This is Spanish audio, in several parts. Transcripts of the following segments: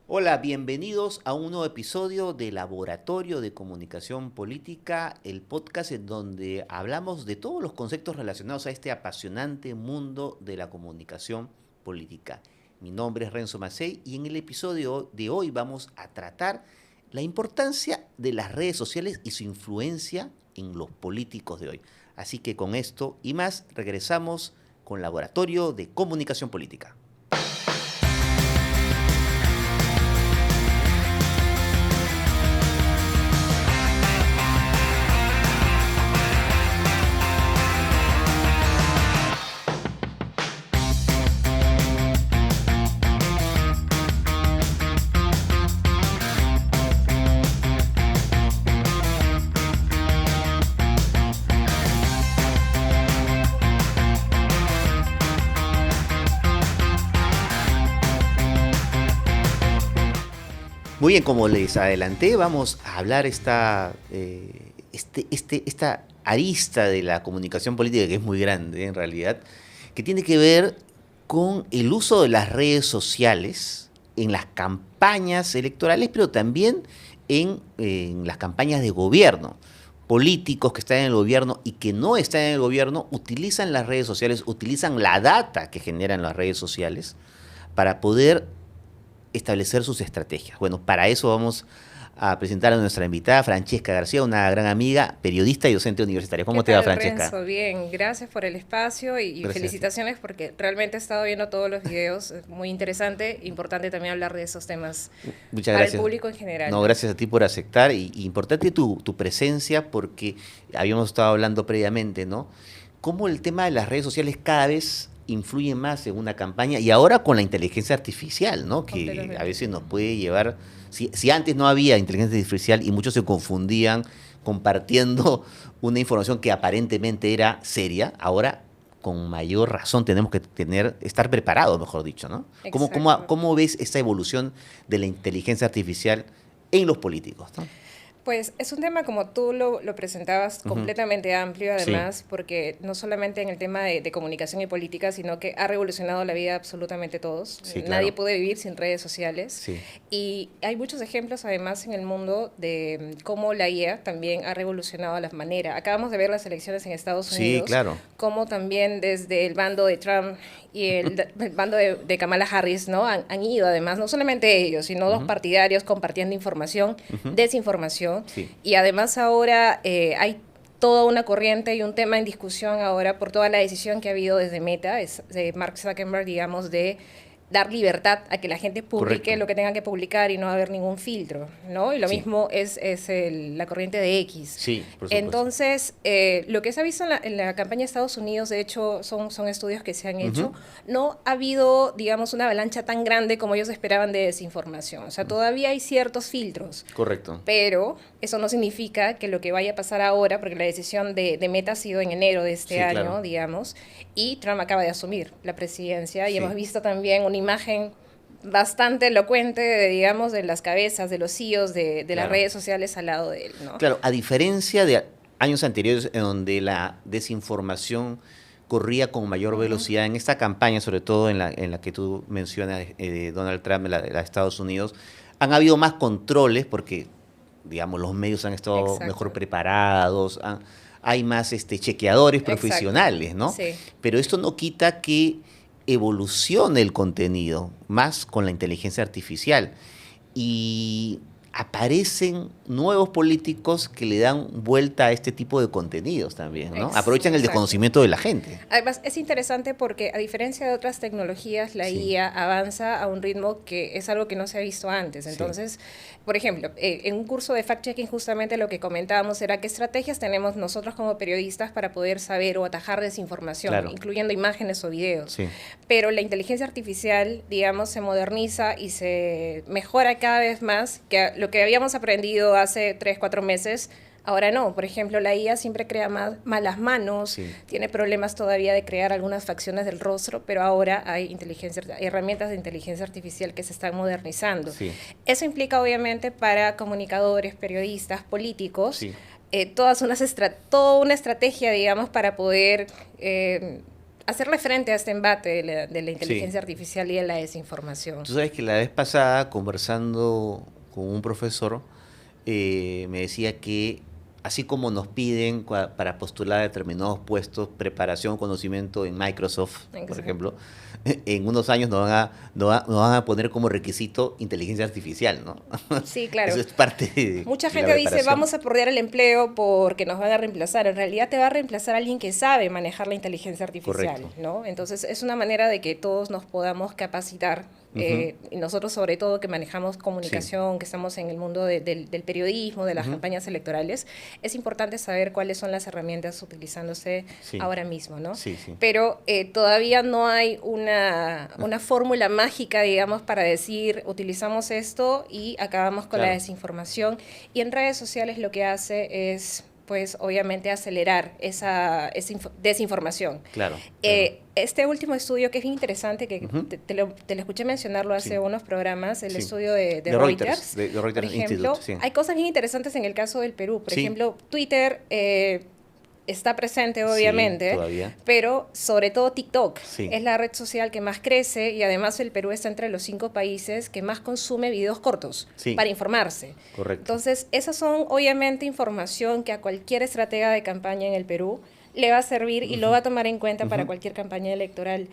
Hola, bienvenidos a un nuevo episodio de Laboratorio de Comunicación Política, el podcast en donde hablamos de todos los conceptos relacionados a este apasionante mundo de la comunicación política. Mi nombre es Renzo Macei y en el episodio de hoy vamos a tratar la importancia de las redes sociales y su influencia en los políticos de hoy. Así que con esto y más regresamos con Laboratorio de Comunicación Política. Muy bien, como les adelanté, vamos a hablar esta arista de la comunicación política que es muy grande en realidad, que tiene que ver con el uso de las redes sociales en las campañas electorales, pero también en las campañas de gobierno. Políticos que están en el gobierno y que no están en el gobierno utilizan las redes sociales, utilizan la data que generan las redes sociales para poder establecer sus estrategias. Bueno, para eso vamos a presentar a nuestra invitada, Francesca García, una gran amiga, periodista y docente universitaria. ¿Cómo te va, Francesca? Renzo? Bien, gracias por el espacio y felicitaciones porque realmente he estado viendo todos los videos, es muy interesante, importante también hablar de esos temas Muchas para gracias. el público en general. No, gracias a ti por aceptar y importante tu presencia porque habíamos estado hablando previamente, ¿no? Cómo el tema de las redes sociales cada vez influye más en una campaña y ahora con la inteligencia artificial, ¿no? Que a veces nos puede llevar, si antes no había inteligencia artificial y muchos se confundían compartiendo una información que aparentemente era seria, ahora con mayor razón tenemos que estar preparados, mejor dicho, ¿no? ¿Cómo ves esta evolución de la inteligencia artificial en los políticos, ¿no? Pues es un tema, como tú lo presentabas, completamente amplio, además, Sí. porque no solamente en el tema de comunicación y política, sino que ha revolucionado la vida de absolutamente todos. Sí, claro. Nadie puede vivir sin redes sociales. Sí. Y hay muchos ejemplos, además, en el mundo de cómo la IA también ha revolucionado la manera. Acabamos de ver las elecciones en Estados Unidos. Sí, claro. Cómo también desde el bando de Trump y el bando de Kamala Harris, ¿no? Han ido, además, no solamente ellos, sino dos partidarios compartiendo información, desinformación. Sí. Y además ahora hay toda una corriente y un tema en discusión ahora por toda la decisión que ha habido desde Meta, es de Mark Zuckerberg, digamos, de dar libertad a que la gente publique Correcto. lo que tenga que publicar y no haber ningún filtro, ¿no? Y lo Sí. mismo es la corriente de X. Sí, por supuesto. Entonces, lo que se ha visto en la campaña de Estados Unidos, de hecho, son estudios que se han hecho, no ha habido, digamos, una avalancha tan grande como ellos esperaban de desinformación. O sea, todavía hay ciertos filtros. Correcto. Pero eso no significa que lo que vaya a pasar ahora, porque la decisión de Meta ha sido en enero de este año, claro. digamos, y Trump acaba de asumir la presidencia, y Sí. hemos visto también una imagen bastante elocuente, digamos, de las cabezas, de los CEOs de las Claro. redes sociales al lado de él, ¿no? Claro, a diferencia de años anteriores en donde la desinformación corría con mayor velocidad, en esta campaña, sobre todo en la que tú mencionas, de Donald Trump, la de Estados Unidos, han habido más controles porque, digamos, los medios han estado Exacto. mejor preparados, hay más chequeadores Exacto. profesionales, ¿no? Sí. Pero esto no quita que evolucione el contenido, más con la inteligencia artificial. Y aparecen nuevos políticos que le dan vuelta a este tipo de contenidos también, ¿no? Aprovechan el Exacto. desconocimiento de la gente. Además, es interesante porque a diferencia de otras tecnologías, la Sí. IA avanza a un ritmo que es algo que no se ha visto antes. Sí. Entonces, por ejemplo, en un curso de fact-checking justamente lo que comentábamos era qué estrategias tenemos nosotros como periodistas para poder saber o atajar desinformación, Claro. incluyendo imágenes o videos. Sí. Pero la inteligencia artificial, digamos, se moderniza y se mejora cada vez más, que lo que habíamos aprendido hace 3, 4 meses, ahora no. Por ejemplo, la IA siempre crea malas manos, Sí. tiene problemas todavía de crear algunas facciones del rostro, pero ahora hay herramientas de inteligencia artificial que se están modernizando. Sí. Eso implica, obviamente, para comunicadores, periodistas, políticos, Sí. toda una estrategia, digamos, para poder hacerle frente a este embate de la inteligencia artificial y de la desinformación. Tú sabes que la vez pasada, conversando con un profesor, me decía que así como nos piden para postular a determinados puestos, preparación, conocimiento en Microsoft, por ejemplo, en unos años nos van a poner como requisito inteligencia artificial, ¿no? Sí, claro. Eso es parte de Mucha de gente la dice, preparación. vamos a perder el empleo porque nos van a reemplazar. En realidad te va a reemplazar alguien que sabe manejar la inteligencia artificial, Correcto. ¿no? Entonces es una manera de que todos nos podamos capacitar. Y nosotros sobre todo que manejamos comunicación, que estamos en el mundo del periodismo, de las campañas electorales, es importante saber cuáles son las herramientas utilizándose Sí. ahora mismo, ¿no? Sí, sí. Pero todavía no hay una fórmula mágica, digamos, para decir, utilizamos esto y acabamos con la Claro. desinformación. Y en redes sociales lo que hace es, pues, obviamente acelerar esa desinformación. Claro. Claro. Este último estudio que es bien interesante, que te lo escuché mencionarlo hace Sí. unos programas, el Sí. estudio de De Reuters, de por Reuters ejemplo, Institute, sí. hay cosas bien interesantes en el caso del Perú. Por Sí. ejemplo, Twitter está presente, Sí, obviamente, todavía. pero sobre todo TikTok Sí. es la red social que más crece y además el Perú está entre los 5 países que más consume videos cortos Sí. para informarse. Correcto. Entonces, esas son obviamente información que a cualquier estratega de campaña en el Perú le va a servir y lo va a tomar en cuenta para cualquier campaña electoral.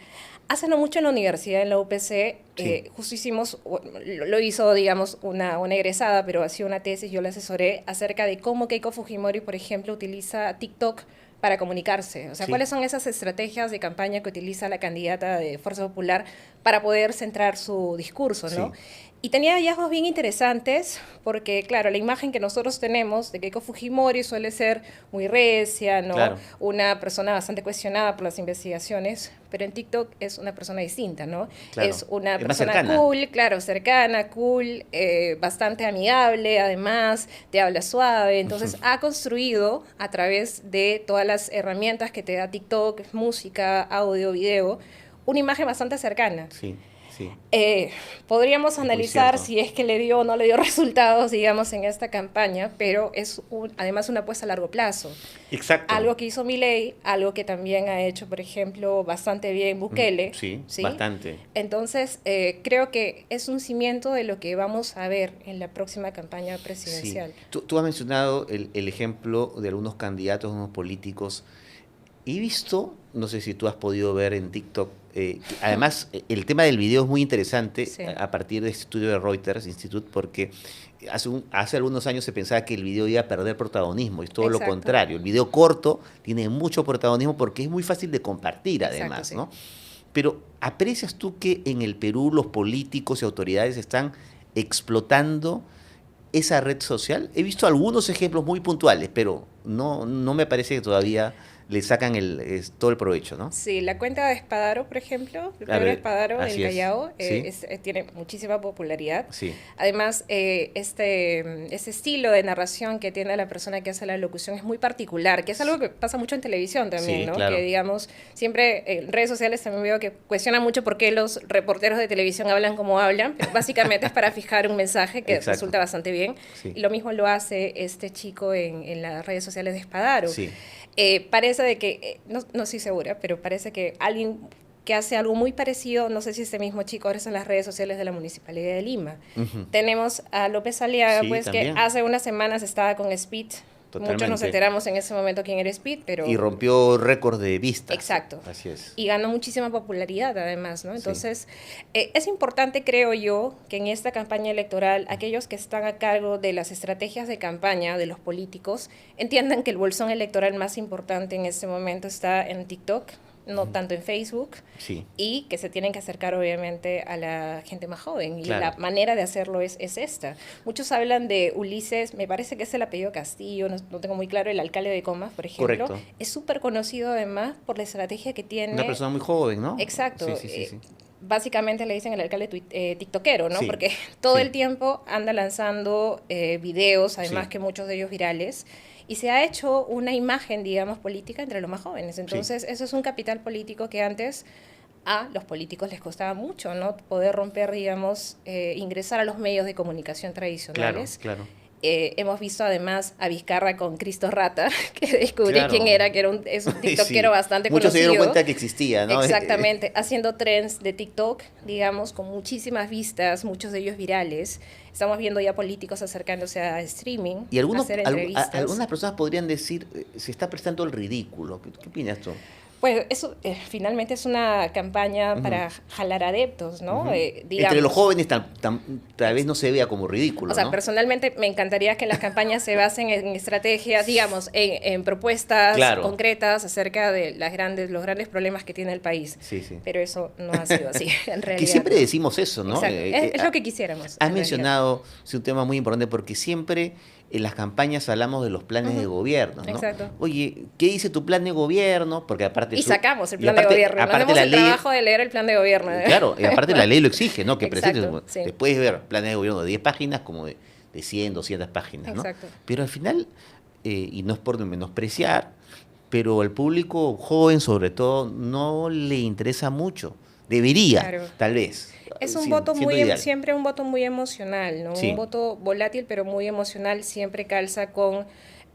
Hace no mucho en la universidad, en la UPC, Sí. justo hicimos, lo hizo, digamos, una egresada, pero hacía una tesis, yo la asesoré acerca de cómo Keiko Fujimori, por ejemplo, utiliza TikTok para comunicarse. O sea, Sí. ¿cuáles son esas estrategias de campaña que utiliza la candidata de Fuerza Popular para poder centrar su discurso, ¿no? Sí. Y tenía hallazgos bien interesantes porque, claro, la imagen que nosotros tenemos de Keiko Fujimori suele ser muy recia, ¿no? Claro. Una persona bastante cuestionada por las investigaciones, pero en TikTok es una persona distinta, ¿no? Claro. Es una Es más persona cercana. cool, claro, cercana, cool, bastante amigable, además, te habla suave. Entonces, ha construido a través de todas las herramientas que te da TikTok, música, audio, video, una imagen bastante cercana. Sí, sí. Podríamos muy analizar cierto. si es que le dio o no le dio resultados, digamos, en esta campaña, pero es además una apuesta a largo plazo. Exacto. Algo que hizo Milei, algo que también ha hecho, por ejemplo, bastante bien Bukele. Sí, bastante. Entonces, creo que es un cimiento de lo que vamos a ver en la próxima campaña presidencial. Sí. Tú has mencionado el ejemplo de algunos candidatos, unos políticos. He visto, no sé si tú has podido ver en TikTok, además el tema del video es muy interesante Sí. a partir de este estudio de Reuters Institute, porque hace algunos años se pensaba que el video iba a perder protagonismo, y es todo lo Exacto. contrario. El video corto tiene mucho protagonismo porque es muy fácil de compartir, Exacto, además, sí. ¿no? Pero ¿aprecias tú que en el Perú los políticos y autoridades están explotando esa red social? He visto algunos ejemplos muy puntuales, pero no me parece que todavía le sacan todo el provecho, ¿no? Sí, la cuenta de Espadaro, por ejemplo, el A Pedro ver, Espadaro así del es. Callao, Sí. tiene muchísima popularidad. Sí. Además, este estilo de narración que tiene la persona que hace la locución es muy particular, que es algo que pasa mucho en televisión también, Sí, ¿no? claro. Que, digamos, siempre en redes sociales también veo que cuestionan mucho por qué los reporteros de televisión hablan como hablan, pero básicamente es para fijar un mensaje que Exacto. resulta bastante bien. Sí. Y lo mismo lo hace este chico en las redes sociales de Espadaro. Sí. Parece de que, no estoy segura, pero parece que alguien que hace algo muy parecido, no sé si este mismo chico ahora está en las redes sociales de la Municipalidad de Lima. Ujú. Tenemos a López Aliaga, Sí, pues también. que hace unas semanas estaba con Speed. Muchos nos Totalmente. enteramos en ese momento quién era Speed, pero... Y rompió récord de vistas. Exacto. Así es. Y ganó muchísima popularidad además, ¿no? Sí. Entonces, es importante, creo yo, que en esta campaña electoral, aquellos que están a cargo de las estrategias de campaña de los políticos, entiendan que el bolsón electoral más importante en este momento está en TikTok, no tanto en Facebook, Sí. y que se tienen que acercar obviamente a la gente más joven. Y Claro. la manera de hacerlo es esta. Muchos hablan de Ulises, me parece que es el apellido Castillo, no tengo muy claro, el alcalde de Comas, por ejemplo. Correcto. Es súper conocido además por la estrategia que tiene. Una persona muy joven, ¿no? Exacto. Sí. Básicamente le dicen el alcalde tiktokero, ¿no? Sí, Porque todo sí. el tiempo anda lanzando videos, además Sí. que muchos de ellos virales, y se ha hecho una imagen, digamos, política entre los más jóvenes. Entonces, eso es un capital político que antes a los políticos les costaba mucho, ¿no? Poder romper, digamos, ingresar a los medios de comunicación Claro, tradicionales. claro. hemos visto además a Vizcarra con Cristo Rata, que descubrí Claro. quién era, que es un tiktokero Sí. bastante Muchos se dieron conocido. cuenta que existía, ¿no? Exactamente, haciendo trends de TikTok, digamos, con muchísimas vistas, muchos de ellos virales. Estamos viendo ya políticos acercándose a streaming, Y a hacer entrevistas. algunas personas podrían decir, se está prestando el ridículo. ¿Qué opinas tú? Pues eso finalmente es una campaña para jalar adeptos, ¿no? Ujú. Digamos. Entre los jóvenes tal vez no se vea como ridículo, O sea, ¿no? personalmente me encantaría que las campañas se basen en estrategias, digamos, en propuestas Claro. concretas acerca de los grandes problemas que tiene el país. Sí, sí. Pero eso no ha sido así, en realidad. Que siempre ¿no? decimos eso, ¿no? Exacto. Es lo que quisiéramos. Has en realidad. mencionado, es un tema muy importante porque siempre en las campañas hablamos de los planes de gobierno, ¿no? Exacto. Oye, ¿qué dice tu plan de gobierno? Porque aparte Y sacamos el y plan de aparte- gobierno. Nos aparte demos la el ley, trabajo de leer el plan de gobierno. claro, y aparte la ley lo exige, ¿no? Que Exacto, presentes. sí. Puedes ver planes de gobierno de 10 páginas como de 100, 200 páginas, ¿no? Exacto. Pero al final, y no es por menospreciar, pero al público joven sobre todo no le interesa mucho. Debería, Claro. tal vez. Es un Si- voto siendo muy, ideal. siempre un voto muy emocional, ¿no? Sí. Un voto volátil, pero muy emocional, siempre calza con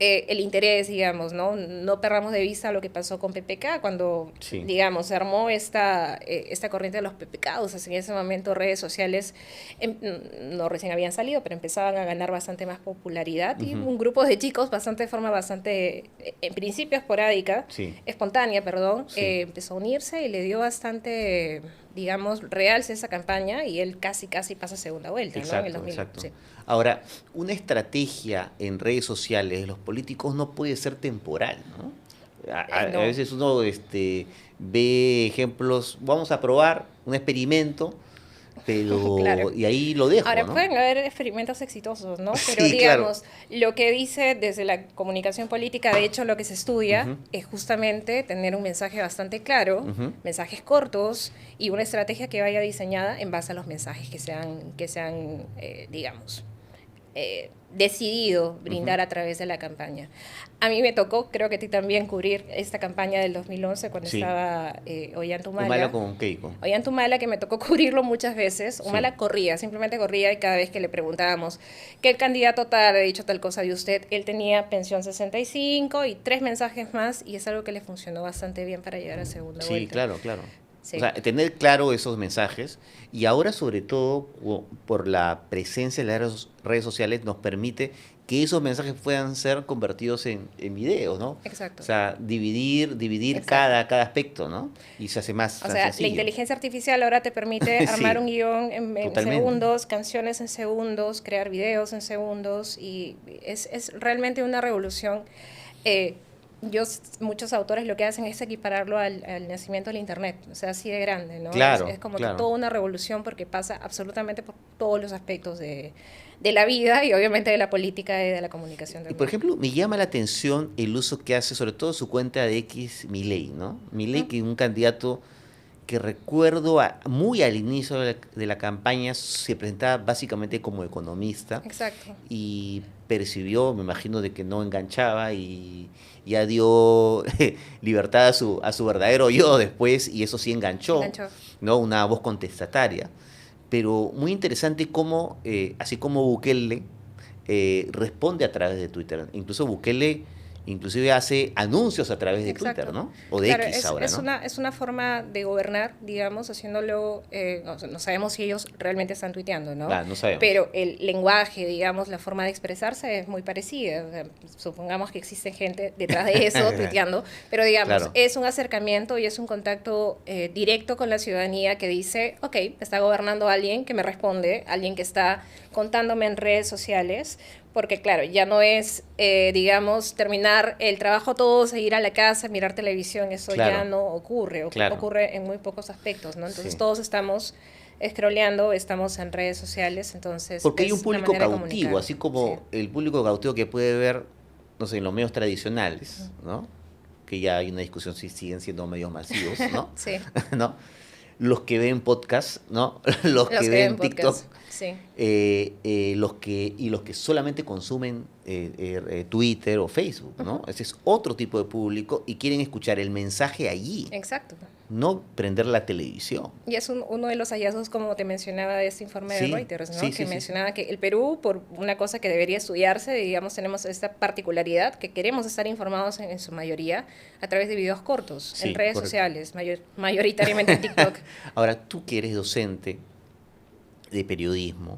el interés, digamos, ¿no? No perdamos de vista lo que pasó con PPK cuando, Sí. digamos, se armó esta corriente de los PPKs, en ese momento redes sociales no recién habían salido, pero empezaban a ganar bastante más popularidad y un grupo de chicos de forma bastante, en principio esporádica, Sí. espontánea, perdón, Sí. empezó a unirse y le dio bastante, digamos, realce esa campaña y él casi pasa segunda vuelta, ¿no? En el Exacto, 2000, exacto. sí. Ahora, una estrategia en redes sociales de los políticos no puede ser temporal, ¿no? No. A veces uno ve ejemplos, vamos a probar un experimento, pero Claro. y ahí lo dejo, Ahora, ¿no? pueden haber experimentos exitosos, ¿no? Sí, Pero claro. digamos, lo que dice desde la comunicación política, de hecho, lo que se estudia Ujú. es justamente tener un mensaje bastante claro, Ujú. mensajes cortos y una estrategia que vaya diseñada en base a los mensajes que sean digamos, decidido brindar a través de la campaña. A mí me tocó, creo que a ti también, cubrir esta campaña del 2011 cuando Sí. estaba Ollantumala. Humala con Keiko. Ollantumala, que me tocó cubrirlo muchas veces. Humala corría, simplemente corría y cada vez que le preguntábamos que el candidato tal ha dicho tal cosa de usted, él tenía pensión 65 y 3 mensajes más y es algo que le funcionó bastante bien para llegar a segunda Sí, vuelta. claro, claro. Sí. O sea, tener claro esos mensajes y ahora sobre todo por la presencia de las redes sociales nos permite que esos mensajes puedan ser convertidos en videos, ¿no? Exacto. O sea, dividir Exacto. cada aspecto, ¿no? Y se hace más O sea, sencillo. la inteligencia artificial ahora te permite Sí, armar un guión en totalmente. segundos, canciones en segundos, crear videos en segundos y es realmente una revolución. Muchos autores lo que hacen es equipararlo al nacimiento del Internet, o sea, así de grande, ¿no? Claro, Es como claro. que toda una revolución porque pasa absolutamente por todos los aspectos de la vida y obviamente de la política y de la comunicación. Y por ejemplo, me llama la atención el uso que hace, sobre todo su cuenta de X, Milei, ¿no? Milei, que es un candidato que recuerdo muy al inicio de la campaña se presentaba básicamente como economista Exacto. y percibió, me imagino, de que no enganchaba y ya dio libertad a su verdadero yo después y eso sí enganchó, ¿no? Una voz contestataria. Pero muy interesante cómo, así como Bukele responde a través de Twitter. Incluso Bukele inclusive hace anuncios a través de Exacto. Twitter, ¿no? O de Claro, X ahora, ¿no? Es una forma de gobernar, digamos, haciéndolo, no sabemos si ellos realmente están tuiteando, ¿no? Claro, no sabemos. Pero el lenguaje, digamos, la forma de expresarse es muy parecida. O sea, supongamos que existe gente detrás de eso tuiteando, pero digamos, Claro. es un acercamiento y es un contacto directo con la ciudadanía que dice, ok, está gobernando alguien que me responde, alguien que está contándome en redes sociales, porque claro, ya no es, digamos, terminar el trabajo todos e ir a la casa, mirar televisión, eso Claro. ya no ocurre, Claro. ocurre en muy pocos aspectos, ¿no? Entonces Sí. todos estamos scrolleando, estamos en redes sociales, entonces Porque hay es un una público manera de cautivo, comunicar. así como Sí. el público cautivo que puede ver, no sé, en los medios tradicionales, ¿no? Que ya hay una discusión si siguen siendo medios masivos, ¿no? Sí. ¿No? Los que ven podcast, ¿no? Los que Los que ven ven TikTok. podcast. Sí. Los que solamente consumen Twitter o Facebook, ¿no? Ese es otro tipo de público y quieren escuchar el mensaje allí, Exacto. no prender la televisión. Y es uno de los hallazgos, como te mencionaba, de este informe de Sí, Reuters, ¿no? sí, Que sí, mencionaba que el Perú, por una cosa que debería estudiarse, digamos, tenemos esta particularidad que queremos estar informados en su mayoría a través de videos cortos, en Sí, redes correcto. sociales, mayoritariamente en TikTok. Ahora, tú que eres docente de periodismo,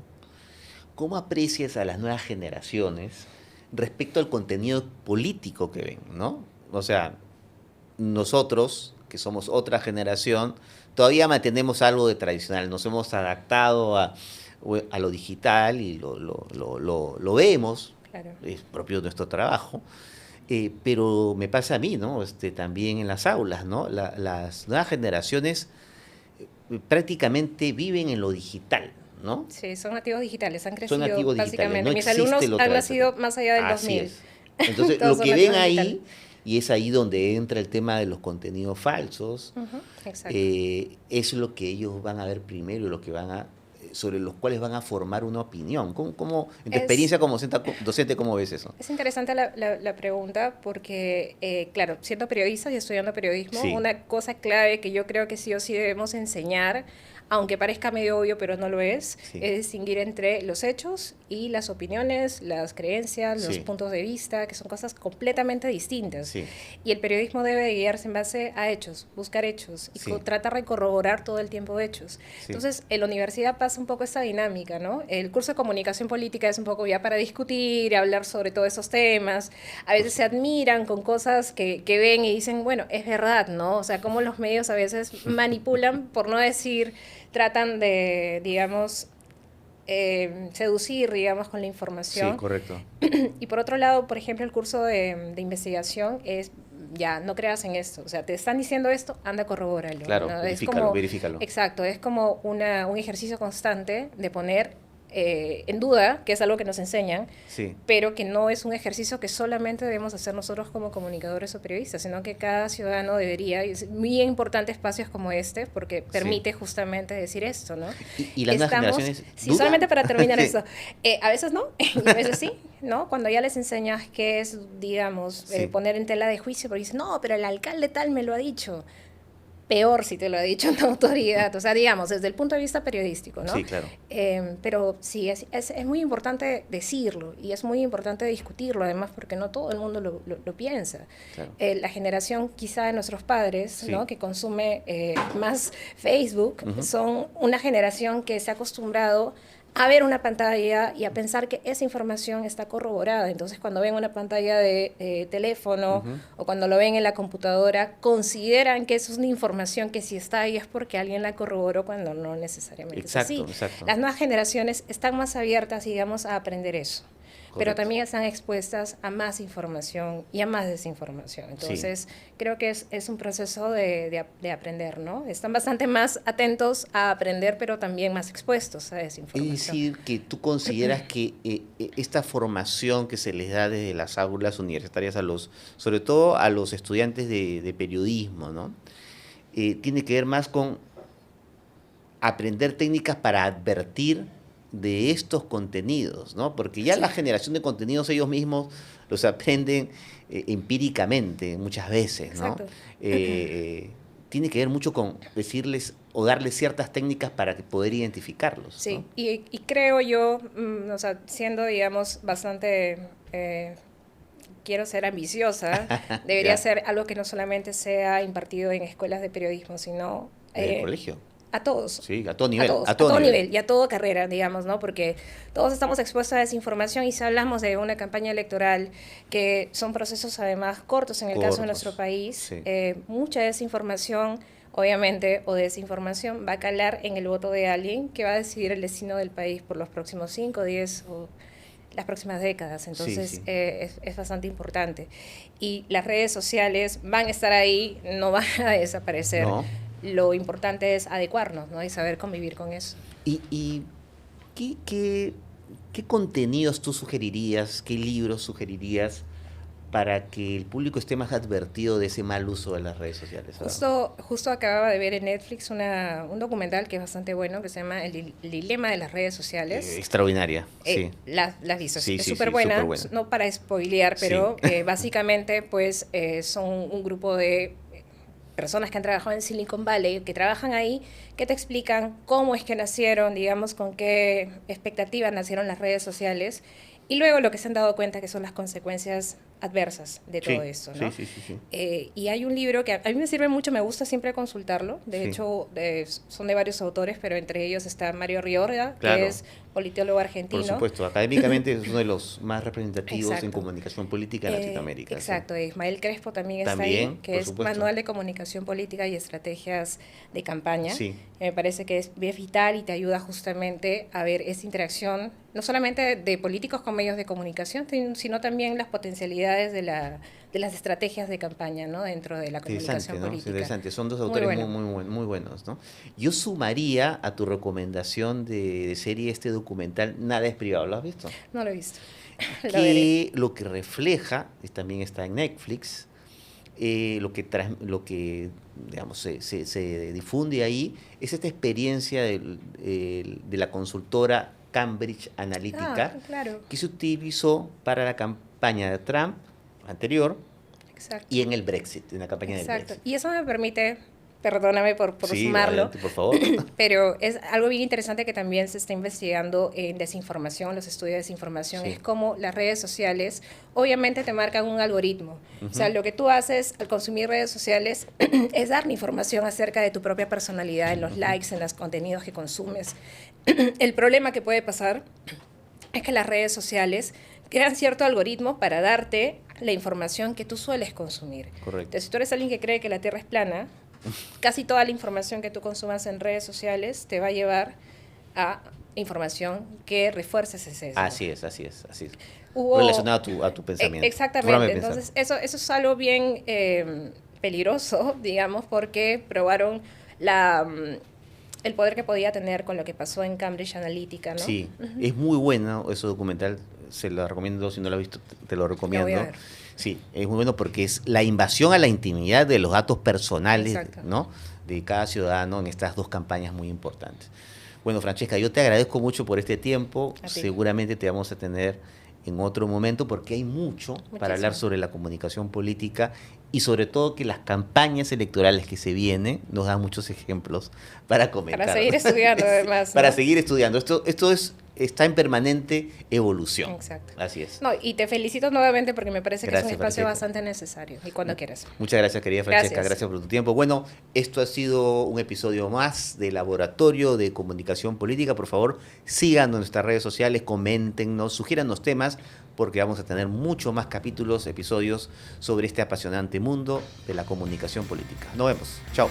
¿cómo aprecias a las nuevas generaciones respecto al contenido político que ven, ¿no? O sea, nosotros, que somos otra generación, todavía mantenemos algo de tradicional, nos hemos adaptado a lo digital y lo vemos, Claro. es propio de nuestro trabajo, pero me pasa a mí, ¿no? También en las aulas, ¿no? Las nuevas generaciones prácticamente viven en lo digital, ¿no? Sí, son nativos digitales, han Son crecido nativos digitales, no básicamente. Mis existe alumnos lo han nacido tradicional. más allá del Así 2000. es. Entonces, Todos lo son que ven nativos digitales. ahí, y es ahí donde entra el tema de los contenidos falsos, Ujú, exacto. es lo que ellos van a ver primero y lo que sobre los cuales van a formar una opinión. En tu Es, experiencia como docente, ¿cómo ves eso? es interesante la pregunta porque, claro, siendo periodistas y estudiando periodismo, Sí, una cosa clave que yo creo que sí o sí debemos enseñar, aunque parezca medio obvio, pero no lo es sí, distinguir entre los hechos y las opiniones, las creencias, los sí, puntos de vista, que son cosas completamente distintas. sí, Y el periodismo debe de guiarse en base a hechos, buscar hechos y sí, tratar de corroborar todo el tiempo hechos. sí, Entonces, en la universidad pasa un poco esta dinámica, ¿no? El curso de comunicación política es un poco ya para discutir, hablar sobre todos esos temas. A veces se admiran con cosas que ven y dicen, bueno, es verdad, ¿no? O sea, cómo los medios a veces manipulan, por no decir, tratan de, digamos, seducir, digamos, con la sí, información. correcto. Y por otro lado, por ejemplo, el curso de investigación es, ya, no creas en esto. O sea, te están diciendo esto, anda, corrobóralo. Claro, ¿no? Es verifícalo, como, verifícalo. exacto, es como un ejercicio constante de poner en duda, que es algo que nos enseñan, Sí, pero que no es un ejercicio que solamente debemos hacer nosotros como comunicadores o periodistas, sino que cada ciudadano debería, y es muy importante espacios como este, porque sí. permite justamente decir esto, ¿no? ¿Y las nuevas generaciones Sí, dudan? solamente para terminar Sí, esto, a veces no, y a veces sí, ¿no? Cuando ya les enseñas qué es, digamos, sí, poner en tela de juicio, porque dicen, no, pero el alcalde tal me lo ha dicho. Peor si te lo ha dicho una autoridad, o sea, digamos, desde el punto de vista periodístico, ¿no? sí, claro. Pero sí, es muy importante decirlo y es muy importante discutirlo, además, porque no todo el mundo lo piensa. Claro. La generación quizá de nuestros padres, Sí. ¿no? Que consume más Facebook, Ujú. son una generación que se ha acostumbrado a ver una pantalla y a pensar que esa información está corroborada. Entonces, cuando ven una pantalla de teléfono Ujú. o cuando lo ven en la computadora, consideran que eso es una información que si está ahí es porque alguien la corroboró cuando no necesariamente es así. Exacto, exacto. Las nuevas generaciones están más abiertas, digamos, a aprender eso. Pero Correcto. también están expuestas a más información y a más desinformación. Entonces, creo que es un proceso de aprender, ¿no? Están bastante más atentos a aprender, pero también más expuestos a Es desinformación. decir, que tú consideras que esta formación que se les da desde las aulas universitarias sobre todo a los estudiantes de periodismo, ¿no? Tiene que ver más con aprender técnicas para advertir de estos contenidos, ¿no? Porque ya Sí. la generación de contenidos ellos mismos los aprenden empíricamente muchas veces, ¿no? Exacto. Tiene que ver mucho con decirles o darles ciertas técnicas para poder identificarlos, Sí, ¿no? y creo yo, o sea, siendo, digamos, bastante, quiero ser ambiciosa, debería Ya, ser algo que no solamente sea impartido en escuelas de periodismo, sino desde el colegio, a todos. sí, a todo A nivel, todos, a a todo todo nivel. nivel y a toda carrera, digamos, ¿no? Porque todos estamos expuestos a desinformación y si hablamos de una campaña electoral, que son procesos además cortos en el caso de nuestro Cortos, país, sí. mucha desinformación, obviamente, o desinformación va a calar en el voto de alguien que va a decidir el destino del país por los próximos 5, 10 o las próximas décadas. Entonces, Sí. es bastante importante. Y las redes sociales van a estar ahí, no van a desaparecer. ¿No? Lo importante es adecuarnos, ¿no? Y saber convivir con eso. ¿Y qué contenidos tú sugerirías, qué libros sugerirías para que el público esté más advertido de ese mal uso de las redes sociales? Justo acababa de ver en Netflix un documental que es bastante bueno, que se llama El dilema de las redes sociales. Extraordinaria, sí. La has visto, Sí, es sí, súper sí, buena, superbuena. no para spoilear, pero Sí. básicamente pues son un grupo de personas que han trabajado en Silicon Valley, que trabajan ahí, que te explican cómo es que nacieron, digamos, con qué expectativas nacieron las redes sociales, y luego lo que se han dado cuenta que son las consecuencias adversas de todo Sí, esto, ¿no? sí. Y hay un libro que a mí me sirve mucho, me gusta siempre consultarlo. De Sí. hecho, son de varios autores, pero entre ellos está Mario Riorga, Claro. que es politólogo argentino. Por supuesto, académicamente es uno de los más representativos en Exacto. comunicación política en Latinoamérica. Exacto, Ismael Crespo también está También, ahí, que por es supuesto. Manual de Comunicación Política y Estrategias de Campaña. Sí. Me parece que es vital y te ayuda justamente a ver esa interacción, no solamente de políticos con medios de comunicación, sino también las potencialidades de las estrategias de campaña, ¿no? Dentro de la comunicación ¿no? política. Interesante, son dos Muy autores bueno. muy buenos, ¿no? Yo sumaría a tu recomendación de serie este documental Nada es privado, ¿lo has visto? No lo he visto. Lo veré. Que lo que refleja, también está en Netflix, lo que digamos, se difunde ahí es esta experiencia de la consultora Cambridge Analytica, Claro. que se utilizó para la campaña de Trump anterior Exacto. y en el Brexit, en la campaña del Exacto. Brexit. Y eso me permite, perdóname por Sí, sumarlo, adelante, por favor. pero es algo bien interesante que también se está investigando en desinformación, los estudios de desinformación, Sí. es cómo las redes sociales obviamente te marcan un algoritmo. O sea, Ujú. lo que tú haces al consumir redes sociales es darle información acerca de tu propia personalidad, en los likes, en los contenidos que consumes. El problema que puede pasar es que las redes sociales crean cierto algoritmo para darte la información que tú sueles consumir. Correcto. Entonces, si tú eres alguien que cree que la Tierra es plana, casi toda la información que tú consumas en redes sociales te va a llevar a información que refuerce ese sesgo. Así es. Hubo- Relacionado a tu pensamiento. Tu forma Exactamente. de pensar. Entonces, eso es algo bien peligroso, digamos, porque probaron el poder que podía tener con lo que pasó en Cambridge Analytica, ¿no? Sí, es muy bueno ese documental, se lo recomiendo, si no lo has visto, te lo recomiendo. Lo voy a ver. Sí, es muy bueno porque es la invasión a la intimidad de los datos personales, Exacto. ¿no? De cada ciudadano en estas dos campañas muy importantes. Bueno, Francesca, yo te agradezco mucho por este tiempo. A ti. Seguramente te vamos a tener en otro momento porque hay mucho para hablar sobre la comunicación política y sobre todo que las campañas electorales que se vienen nos dan muchos ejemplos para comentar. Para seguir estudiando, además, ¿no? Para seguir estudiando. Esto está en permanente evolución. Exacto. Así es. No, y te felicito nuevamente porque me parece que es un Gracias, espacio Francesca. bastante necesario. Y cuando quieras. Muchas gracias, querida Francesca. Gracias. Gracias por tu tiempo. Bueno, esto ha sido un episodio más de Laboratorio de Comunicación Política. Por favor, síganos en nuestras redes sociales, coméntenos, sugiérannos temas, porque vamos a tener muchos más capítulos, episodios sobre este apasionante mundo de la comunicación política. Nos vemos. Chao.